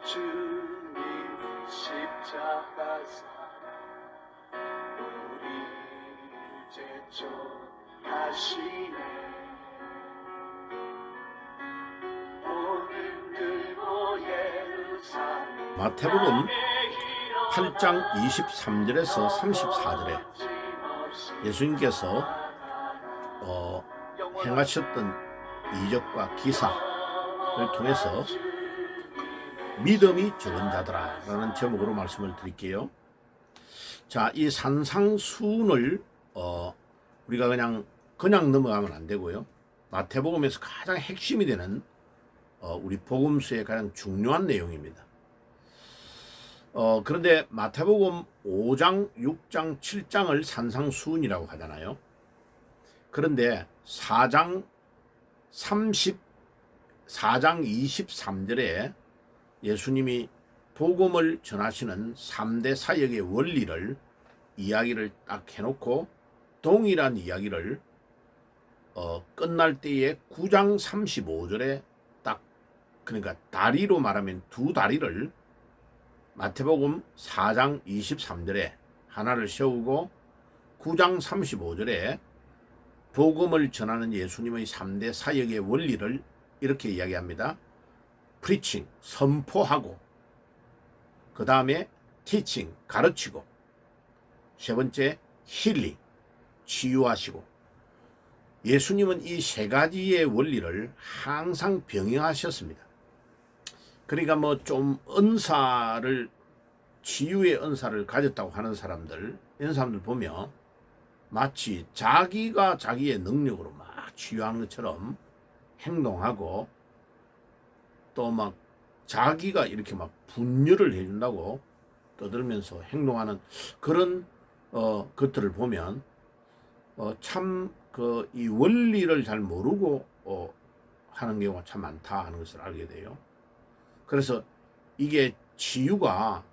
주님 십자가사 우리 제촉하시네. 복음 들고 예루살렘 마태복음 8장 23절에서 34절에 예수님께서 행하셨던 이적과 기사를 통해서 믿음이 적은 자들아 라는 제목으로 말씀을 드릴게요. 자, 이 산상수훈을 우리가 그냥 넘어가면 안 되고요. 마태복음에서 가장 핵심이 되는 우리 복음서의 가장 중요한 내용입니다. 그런데 마태복음 5장, 6장, 7장을 산상수훈이라고 하잖아요. 그런데 4장 23절에 예수님이 복음을 전하시는 3대 사역의 원리를 이야기를 딱 해놓고 동일한 이야기를 끝날 때에 9장 35절에 딱, 그러니까 다리로 말하면 두 다리를 마태복음 4장 23절에 하나를 세우고 9장 35절에 복음을 전하는 예수님의 3대 사역의 원리를 이렇게 이야기합니다. preaching, 선포하고, 그 다음에 teaching, 가르치고, 세 번째 healing, 치유하시고. 예수님은 이 세 가지의 원리를 항상 병행하셨습니다. 그러니까 뭐 좀 치유의 은사를 가졌다고 하는 사람들, 이런 사람들 보면 마치 자기가 자기의 능력으로 막 치유하는 것처럼 행동하고, 또 막 자기가 이렇게 막 분열을 해준다고 떠들면서 행동하는 그런 것들을 보면 참 이 원리를 잘 모르고 하는 경우가 참 많다 하는 것을 알게 돼요. 그래서 이게 치유가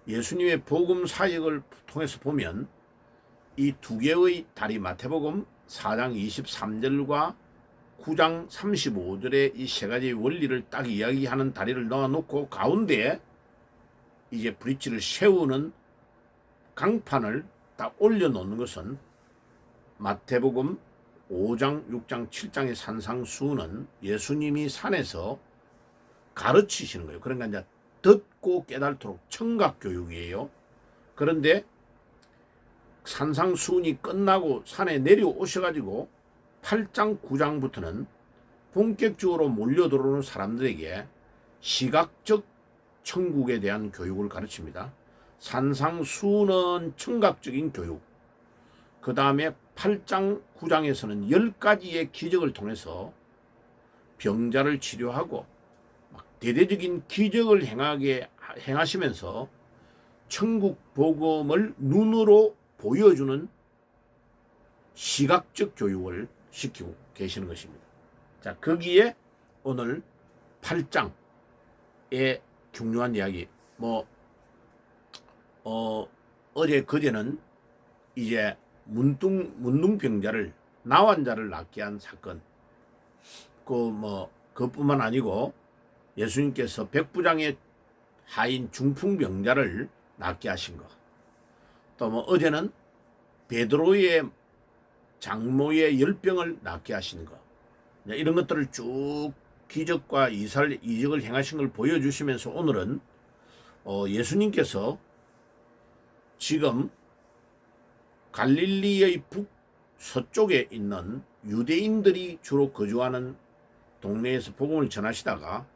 예수님의 복음 사역을 통해서 보면 이 두 개의 다리, 마태복음 4장 23절과 9장 35절의 이 세 가지 원리를 딱 이야기하는 다리를 넣어놓고 가운데에 이제 브릿지를 세우는 강판을 딱 올려놓는 것은 마태복음 5장, 6장, 7장의 산상수훈은 예수님이 산에서 가르치시는 거예요. 그러니까 이제 듣고 깨달도록 청각교육이에요. 그런데 산상수훈이 끝나고 산에 내려오셔가지고 8장, 9장부터는 본격적으로 몰려들어오는 사람들에게 시각적 천국에 대한 교육을 가르칩니다. 산상수훈은 청각적인 교육, 그 다음에 8장, 9장에서는 10가지의 기적을 통해서 병자를 치료하고 대대적인 기적을 행하시면서 천국 복음을 눈으로 보여주는 시각적 교육을 시키고 계시는 것입니다. 자, 거기에 오늘 8장의 중요한 이야기, 어제 그제는 이제 문둥병자를, 나환자를 낫게 한 사건, 그것뿐만 아니고 예수님께서 백부장의 하인 중풍병자를 낫게 하신 것, 또 어제는 베드로의 장모의 열병을 낫게 하신 것, 이런 것들을 쭉 기적과 이적을 행하신 걸 보여주시면서 오늘은 예수님께서 지금 갈릴리의 북서쪽에 있는 유대인들이 주로 거주하는 동네에서 복음을 전하시다가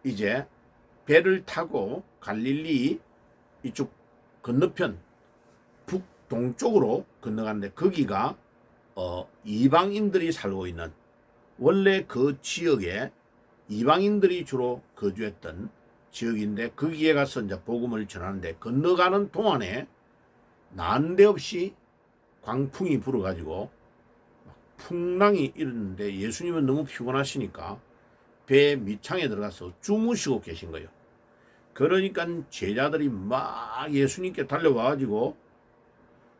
이제 배를 타고 갈릴리 이쪽 건너편 북동쪽으로 건너가는데, 거기가 이방인들이 살고 있는, 원래 그 지역에 이방인들이 주로 거주했던 지역인데, 거기에 가서 이제 복음을 전하는데, 건너가는 동안에 난데없이 광풍이 불어가지고 풍랑이 일었는데, 예수님은 너무 피곤하시니까 배 밑창에 들어가서 주무시고 계신 거예요. 그러니까 제자들이 막 예수님께 달려와가지고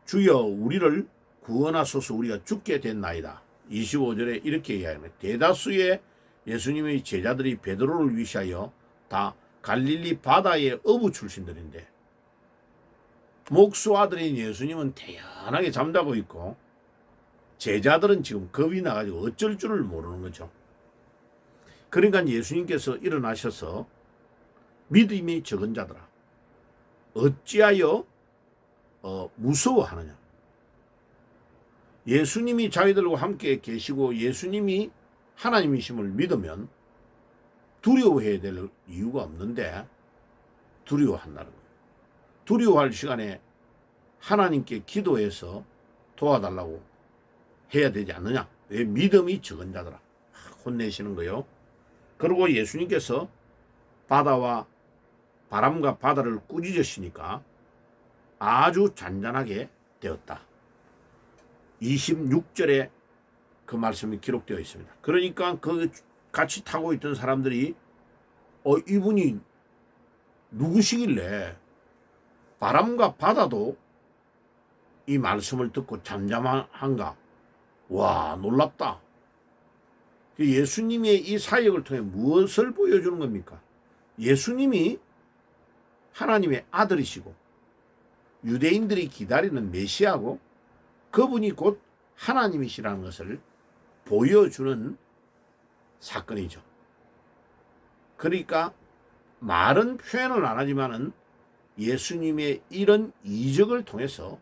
주여 우리를 구원하소서, 우리가 죽게 됐나이다. 25절에 이렇게 이야기합니다. 대다수의 예수님의 제자들이 베드로를 위시하여 다 갈릴리 바다의 어부 출신들인데 목수 아들인 예수님은 태연하게 잠자고 있고 제자들은 지금 겁이 나가지고 어쩔 줄을 모르는 거죠. 그러니까 예수님께서 일어나셔서 믿음이 적은 자들아 어찌하여 무서워하느냐. 예수님이 자기들과 함께 계시고 예수님이 하나님이심을 믿으면 두려워해야 될 이유가 없는데 두려워한다는 거예요. 두려워할 시간에 하나님께 기도해서 도와달라고 해야 되지 않느냐. 왜 믿음이 적은 자들아 혼내시는 거요. 그리고 예수님께서 바다와 바람과 바다를 꾸짖으시니까 아주 잔잔하게 되었다. 26절에 그 말씀이 기록되어 있습니다. 그러니까 그 같이 타고 있던 사람들이 이분이 누구시길래 바람과 바다도 이 말씀을 듣고 잠잠한가. 와, 놀랍다. 예수님의 이 사역을 통해 무엇을 보여주는 겁니까? 예수님이 하나님의 아들이시고 유대인들이 기다리는 메시아고 그분이 곧 하나님이시라는 것을 보여주는 사건이죠. 그러니까 말은 표현을 안 하지만은 예수님의 이런 이적을 통해서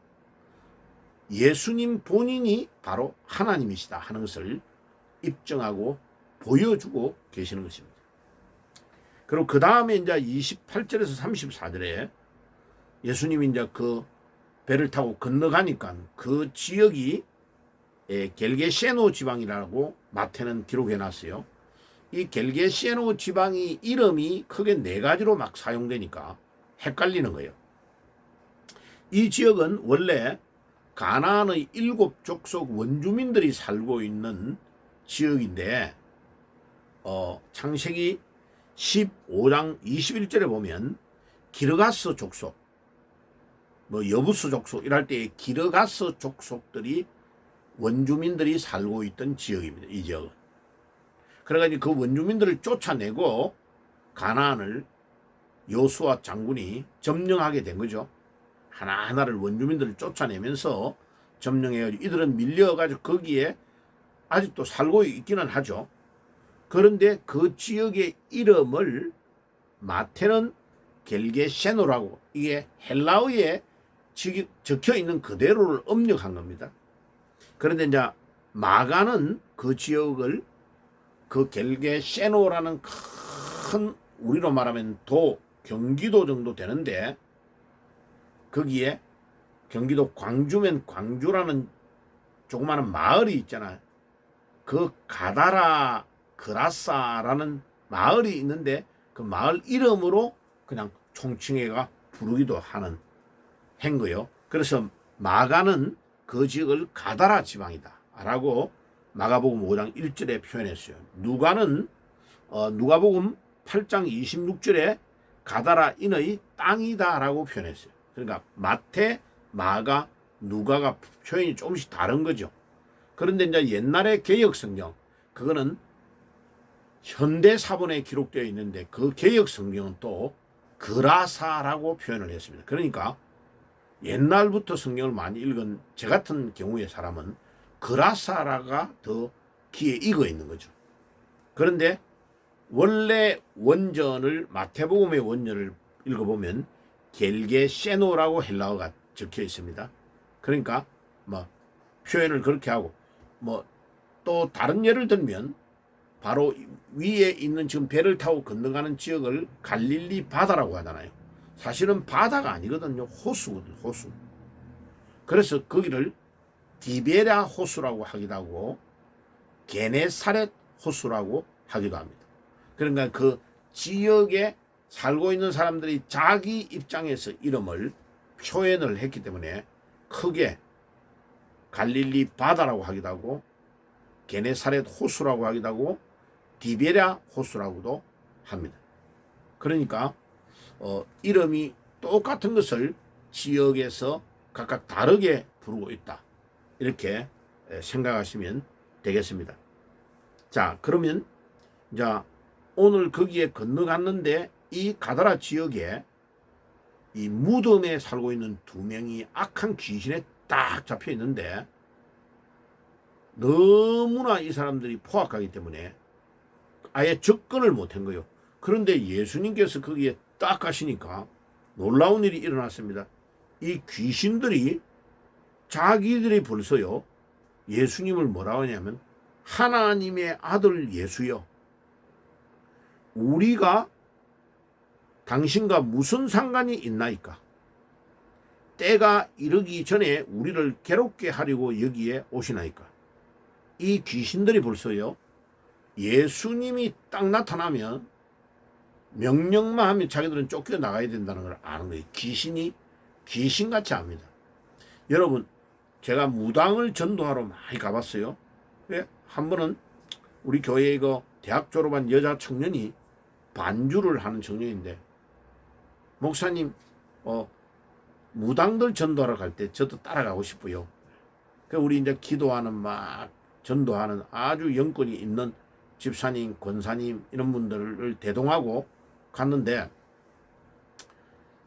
예수님 본인이 바로 하나님이시다 하는 것을 입증하고 보여주고 계시는 것입니다. 그리고 그 다음에 이제 28절에서 34절에 예수님이 이제 그 배를 타고 건너가니까 그 지역이 겔게세노 지방이라고 마태는 기록해 놨어요. 이 겔게세노 지방이 이름이 크게 네 가지로 막 사용되니까 헷갈리는 거예요. 이 지역은 원래 가나안의 7족속 원주민들이 살고 있는 지역인데 창세기 15장 21절에 보면 기르가스 족속 여부스 족속 이럴 때 기르가스 족속들이 원주민들이 살고 있던 지역입니다. 이 지역은. 그래가지고 그 원주민들을 쫓아내고 가나안을 여호수아 장군이 점령하게 된 거죠. 하나하나를 원주민들을 쫓아내면서 점령해가지고 이들은 밀려가지고 거기에 아직도 살고 있기는 하죠. 그런데 그 지역의 이름을 마태는 겔게세노라고 이게 헬라어에 적혀 있는 그대로를 음력한 겁니다. 그런데 이제 마가는 그 지역을 그 겔게세노라는 큰 우리로 말하면 경기도 정도 되는데 거기에 경기도 광주면 광주라는 조그마한 마을이 있잖아요. 그 가다라 그라사라는 마을이 있는데 그 마을 이름으로 그냥 총칭해가 부르기도 하는 행거요. 그래서 마가는 그 지역을 가다라 지방이다 라고 마가복음 5장 1절에 표현했어요. 누가는 누가복음 8장 26절에 가다라 인의 땅이다 라고 표현했어요. 그러니까 마태, 마가, 누가가 표현이 조금씩 다른 거죠. 그런데 이제 옛날의 개역성경 그거는 현대 사본에 기록되어 있는데 그 개역성경은 또 그라사라고 표현을 했습니다. 그러니까 옛날부터 성경을 많이 읽은 제 같은 경우의 사람은 그라사라가 더 귀에 익어 있는 거죠. 그런데 원래 원전을 마태복음의 원전을 읽어보면 겔게세노라고 헬라어가 적혀 있습니다. 그러니까 표현을 그렇게 하고 또 다른 예를 들면 바로 위에 있는 지금 배를 타고 건너가는 지역을 갈릴리 바다라고 하잖아요. 사실은 바다가 아니거든요. 호수거든요. 호수. 그래서 거기를 디베랴 호수라고 하기도 하고 게네사렛 호수라고 하기도 합니다. 그러니까 그 지역에 살고 있는 사람들이 자기 입장에서 이름을 표현을 했기 때문에 크게 갈릴리 바다라고 하기도 하고 게네사렛 호수라고 하기도 하고 디베랴 호수라고도 합니다. 그러니까 이름이 똑같은 것을 지역에서 각각 다르게 부르고 있다. 이렇게 생각하시면 되겠습니다. 자, 그러면 자, 오늘 거기에 건너갔는데 이 가다라 지역에 이 무덤에 살고 있는 두 명이 악한 귀신에 딱 잡혀 있는데 너무나 이 사람들이 포악하기 때문에 아예 접근을 못한 거예요. 그런데 예수님께서 거기에 딱 가시니까 놀라운 일이 일어났습니다. 이 귀신들이 자기들이 벌써요 예수님을 뭐라고 하냐면 하나님의 아들 예수여, 우리가 당신과 무슨 상관이 있나이까? 때가 이르기 전에 우리를 괴롭게 하려고 여기에 오시나이까? 이 귀신들이 벌써요 예수님이 딱 나타나면 명령만 하면 자기들은 쫓겨나가야 된다는 걸 아는 거예요. 귀신이 귀신같이 압니다. 여러분, 제가 무당을 전도하러 많이 가봤어요. 한 번은 우리 교회에 이거 대학 졸업한 여자 청년이 반주를 하는 청년인데, 목사님 무당들 전도하러 갈 때 저도 따라가고 싶어요. 우리 이제 기도하는 막 전도하는 아주 영권이 있는 집사님, 권사님 이런 분들을 대동하고 갔는데,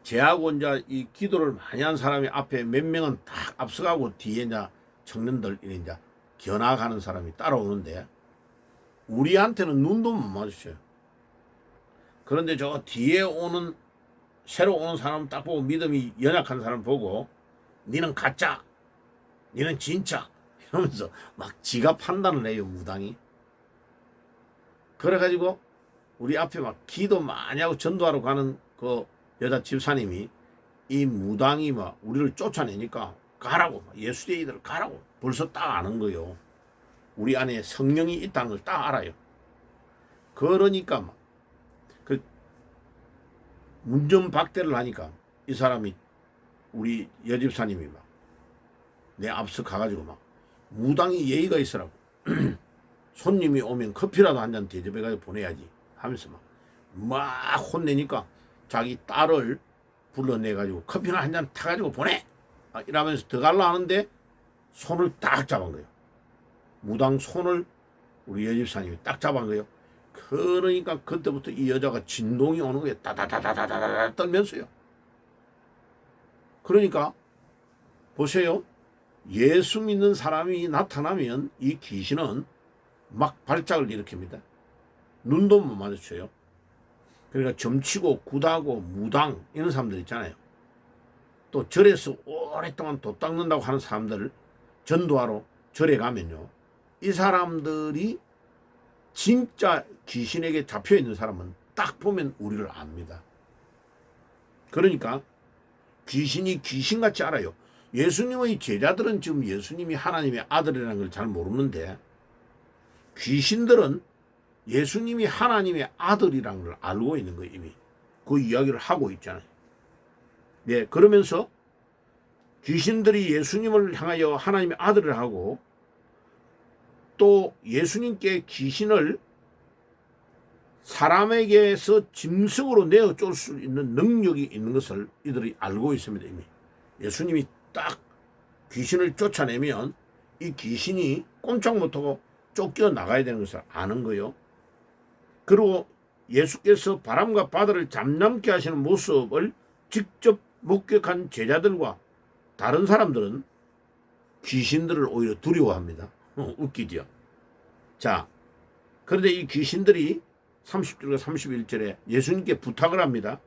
제하고 이제 이 기도를 많이 한 사람이 앞에 몇 명은 딱 앞서가고 뒤에 이제 청년들 이제 겨나가는 사람이 따라오는데 우리한테는 눈도 못 마주쳐요. 그런데 저 뒤에 오는 새로 오는 사람 딱 보고 믿음이 연약한 사람 보고 니는 가짜, 니는 진짜 이러면서 막 지가 판단을 해요, 무당이. 그래가지고 우리 앞에 막 기도 많이 하고 전도하러 가는 그 여자 집사님이 이 무당이 막 우리를 쫓아내니까 가라고, 예수대이들 가라고 벌써 딱 아는 거요. 우리 안에 성령이 있다는 걸 딱 알아요. 그러니까 막 그 문전박대를 하니까 이 사람이, 우리 여집사님이 막 내 앞서 가가지고 막 무당이 예의가 있으라고 손님이 오면 커피라도 한 잔 대접해가지고 보내야지 하면서 막 혼내니까 자기 딸을 불러내가지고 커피나 한 잔 타가지고 보내! 이러면서 더 갈라 하는데 손을 딱 잡은 거예요. 무당 손을 우리 여집사님이 딱 잡은 거예요. 그러니까 그때부터 이 여자가 진동이 오는 거예요. 따다다다다다다 떨면서요. 그러니까 보세요. 예수 믿는 사람이 나타나면 이 귀신은 막 발작을 일으킵니다. 눈도 못 마주쳐요. 그러니까 점치고 굿하고 무당 이런 사람들 있잖아요. 또 절에서 오랫동안 도 닦는다고 하는 사람들을 전도하러 절에 가면요, 이 사람들이 진짜 귀신에게 잡혀있는 사람은 딱 보면 우리를 압니다. 그러니까 귀신이 귀신같이 알아요. 예수님의 제자들은 지금 예수님이 하나님의 아들이라는 걸 잘 모르는데 귀신들은 예수님이 하나님의 아들이라는 걸 알고 있는 거예요. 이미 그 이야기를 하고 있잖아요. 네, 그러면서 귀신들이 예수님을 향하여 하나님의 아들을 하고 또 예수님께 귀신을 사람에게서 짐승으로 내어 쫄 수 있는 능력이 있는 것을 이들이 알고 있습니다. 이미 예수님이 딱 귀신을 쫓아내면 이 귀신이 꼼짝 못하고 쫓겨나가야 되는 것을 아는 거예요. 그리고 예수께서 바람과 바다를 잠잠케 하시는 모습을 직접 목격한 제자들과 다른 사람들은 귀신들을 오히려 두려워합니다. 웃기죠. 자, 그런데 이 귀신들이 30절과 31절에 예수님께 부탁을 합니다.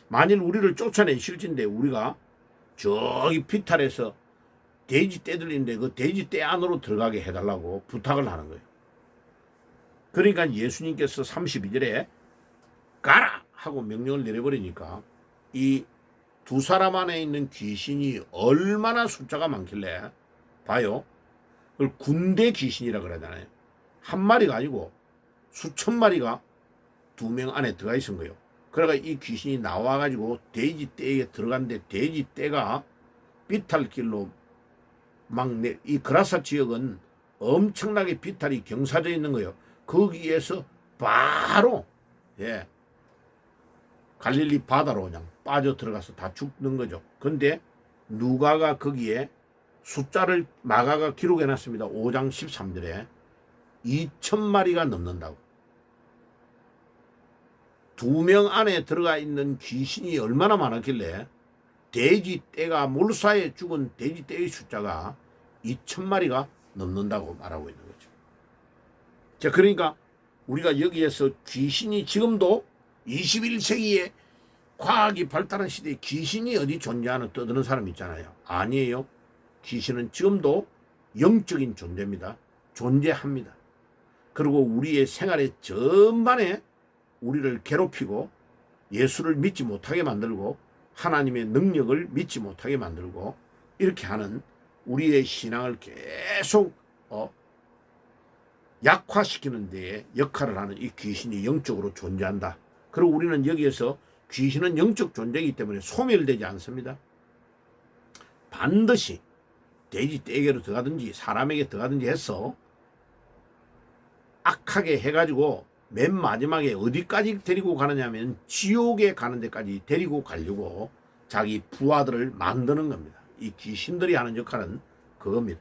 만일 우리를 쫓아내실진데 우리가 저기 비탈에서 돼지 떼들인데 그 돼지 떼 안으로 들어가게 해달라고 부탁을 하는 거예요. 그러니까 예수님께서 32절에 가라 하고 명령을 내려버리니까 이 두 사람 안에 있는 귀신이 얼마나 숫자가 많길래 봐요. 그걸 군대 귀신이라 그러잖아요. 한 마리가 아니고 수천 마리가 두 명 안에 들어가 있은 거예요. 그러니까 이 귀신이 나와가지고 돼지 떼에 들어갔는데 돼지 떼가 비탈길로 막 이 그라사 지역은 엄청나게 비탈이 경사져 있는 거예요. 거기에서 바로 갈릴리 바다로 그냥 빠져 들어가서 다 죽는 거죠. 근데 누가가 거기에 숫자를 마가가 기록해 놨습니다. 5장 13절에 2,000마리가 넘는다고. 두 명 안에 들어가 있는 귀신이 얼마나 많았길래 돼지 떼가 몰사에 죽은 돼지 떼의 숫자가 2,000마리가 넘는다고 말하고 있는 거죠. 자, 그러니까 우리가 여기에서 귀신이 지금도 21세기에 과학이 발달한 시대에 귀신이 어디 존재하는 떠드는 사람 있잖아요. 아니에요. 귀신은 지금도 영적인 존재입니다. 존재합니다. 그리고 우리의 생활의 전반에 우리를 괴롭히고 예수를 믿지 못하게 만들고 하나님의 능력을 믿지 못하게 만들고 이렇게 하는 우리의 신앙을 계속 약화시키는 데에 역할을 하는 이 귀신이 영적으로 존재한다. 그리고 우리는 여기에서 귀신은 영적 존재이기 때문에 소멸되지 않습니다. 반드시 돼지 떼에게로 들어가든지 사람에게 들어가든지 해서 악하게 해가지고 맨 마지막에 어디까지 데리고 가느냐면 지옥에 가는 데까지 데리고 가려고 자기 부하들을 만드는 겁니다. 이 귀신들이 하는 역할은 그겁니다.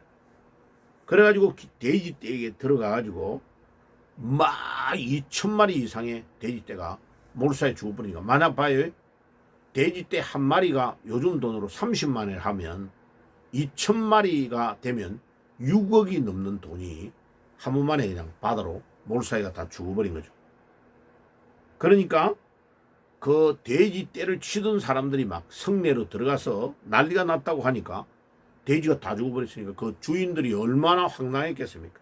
그래가지고 돼지떼에게 들어가가지고 막 2,000마리 이상의 돼지떼가 몰사에 죽어버리니까 만약 봐요. 돼지떼 한 마리가 요즘 돈으로 30만 원을 하면 2,000마리가 되면 6억이 넘는 돈이 한 번만에 그냥 바다로 몰사에가 다 죽어버린 거죠. 그러니까 그 돼지떼를 치던 사람들이 막 성내로 들어가서 난리가 났다고 하니까 돼지가 다 죽어버렸으니까 그 주인들이 얼마나 황당했겠습니까?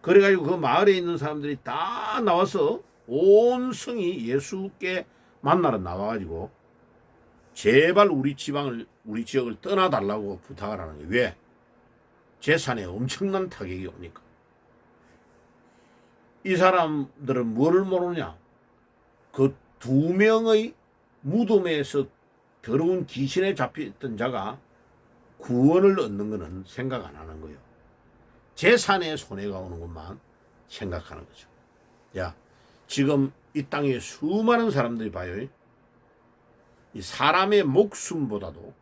그래가지고 그 마을에 있는 사람들이 다 나와서 온 성이 예수께 만나러 나와가지고 제발 우리 지역을 떠나달라고 부탁을 하는 거예요. 왜? 재산에 엄청난 타격이 오니까. 이 사람들은 뭐를 모르냐? 그 두 명의 무덤에서 더러운 귀신에 잡혀있던 자가 구원을 얻는 것은 생각 안 하는 거예요. 재산에 손해가 오는 것만 생각하는 거죠. 야, 지금 이 땅에 수많은 사람들이 봐요. 이 사람의 목숨보다도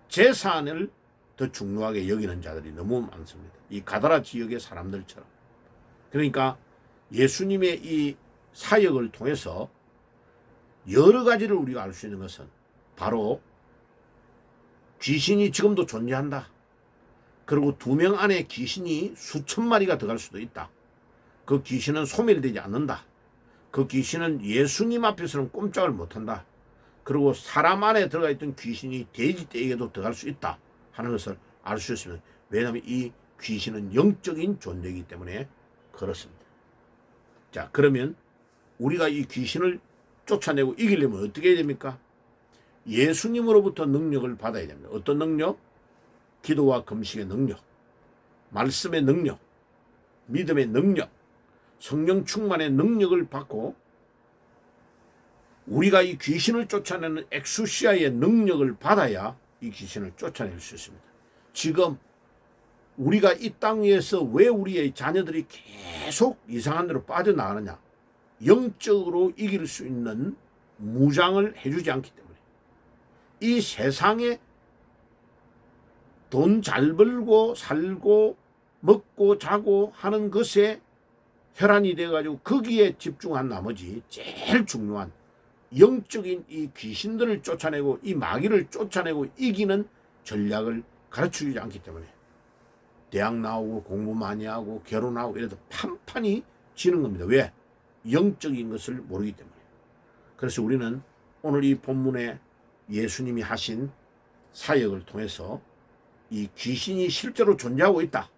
재산을 더 중요하게 여기는 자들이 너무 많습니다. 이 가다라 지역의 사람들처럼. 그러니까 예수님의 이 사역을 통해서 여러 가지를 우리가 알 수 있는 것은 바로 귀신이 지금도 존재한다. 그리고 두 명 안에 귀신이 수천 마리가 들어갈 수도 있다. 그 귀신은 소멸되지 않는다. 그 귀신은 예수님 앞에서는 꼼짝을 못한다. 그리고 사람 안에 들어가 있던 귀신이 돼지떼에게도 들어갈 수 있다 하는 것을 알 수 있습니다. 왜냐하면 이 귀신은 영적인 존재이기 때문에 그렇습니다. 자, 그러면 우리가 이 귀신을 쫓아내고 이기려면 어떻게 해야 됩니까? 예수님으로부터 능력을 받아야 됩니다. 어떤 능력? 기도와 금식의 능력, 말씀의 능력, 믿음의 능력, 성령 충만의 능력을 받고 우리가 이 귀신을 쫓아내는 엑수시아의 능력을 받아야 이 귀신을 쫓아낼 수 있습니다. 지금 우리가 이 땅 위에서 왜 우리의 자녀들이 계속 이상한 데로 빠져나가느냐? 영적으로 이길 수 있는 무장을 해주지 않기 때문에 이 세상에 돈 잘 벌고 살고 먹고 자고 하는 것에 혈안이 돼가지고 거기에 집중한 나머지 제일 중요한 영적인 이 귀신들을 쫓아내고 이 마귀를 쫓아내고 이기는 전략을 가르쳐주지 않기 때문에 대학 나오고 공부 많이 하고 결혼하고 이래도 판판이 지는 겁니다. 왜? 영적인 것을 모르기 때문에. 그래서 우리는 오늘 이 본문에 예수님이 하신 사역을 통해서 이 귀신이 실제로 존재하고 있다.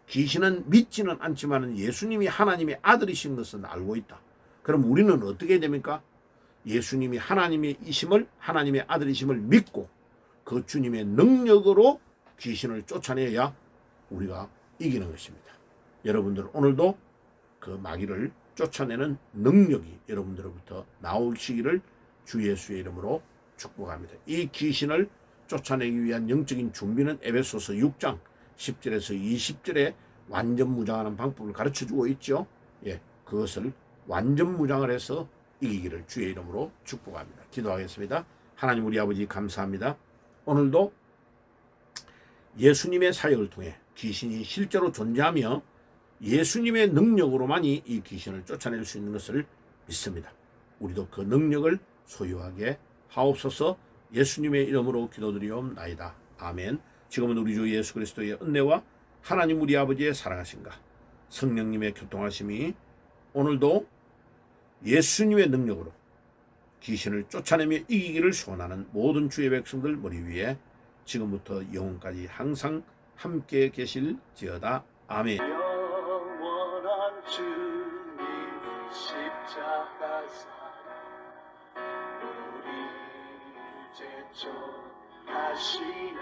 귀신은 믿지는 않지만 예수님이 하나님의 아들이신 것은 알고 있다. 그럼 우리는 어떻게 해야 됩니까? 예수님이 하나님의 이심을, 하나님의 아들이심을 믿고 그 주님의 능력으로 귀신을 쫓아내야 우리가 이기는 것입니다. 여러분들 오늘도 그 마귀를 쫓아내는 능력이 여러분들로부터 나오시기를 주 예수의 이름으로 축복합니다. 이 귀신을 쫓아내기 위한 영적인 준비는 에베소서 6장 10절에서 20절에 완전 무장하는 방법을 가르쳐주고 있죠. 예, 그것을 완전 무장을 해서 이기기를 주의 이름으로 축복합니다. 기도하겠습니다. 하나님 우리 아버지 감사합니다. 오늘도 예수님의 사역을 통해 귀신이 실제로 존재하며 예수님의 능력으로만이 이 귀신을 쫓아낼 수 있는 것을 믿습니다. 우리도 그 능력을 소유하게 하옵소서. 예수님의 이름으로 기도드리옵나이다. 아멘. 지금은 우리 주 예수 그리스도의 은혜와 하나님 우리 아버지의 사랑하심과 성령님의 교통하심이 오늘도 예수님의 능력으로 귀신을 쫓아내며 이기기를 소원하는 모든 주의 백성들 머리 위에 지금부터 영원까지 항상 함께 계실지어다. 아멘. 영원한 주님 십자가 사랑 우리 제초하시네.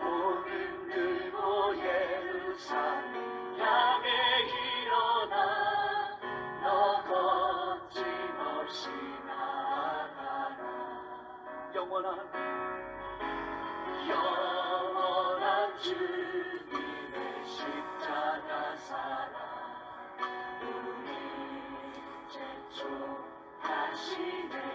복음 들고 예루살렘 향해 일어나 너 거침없이 나아가라. 영원한 주님의 십자가 사랑 우리 제초하시네.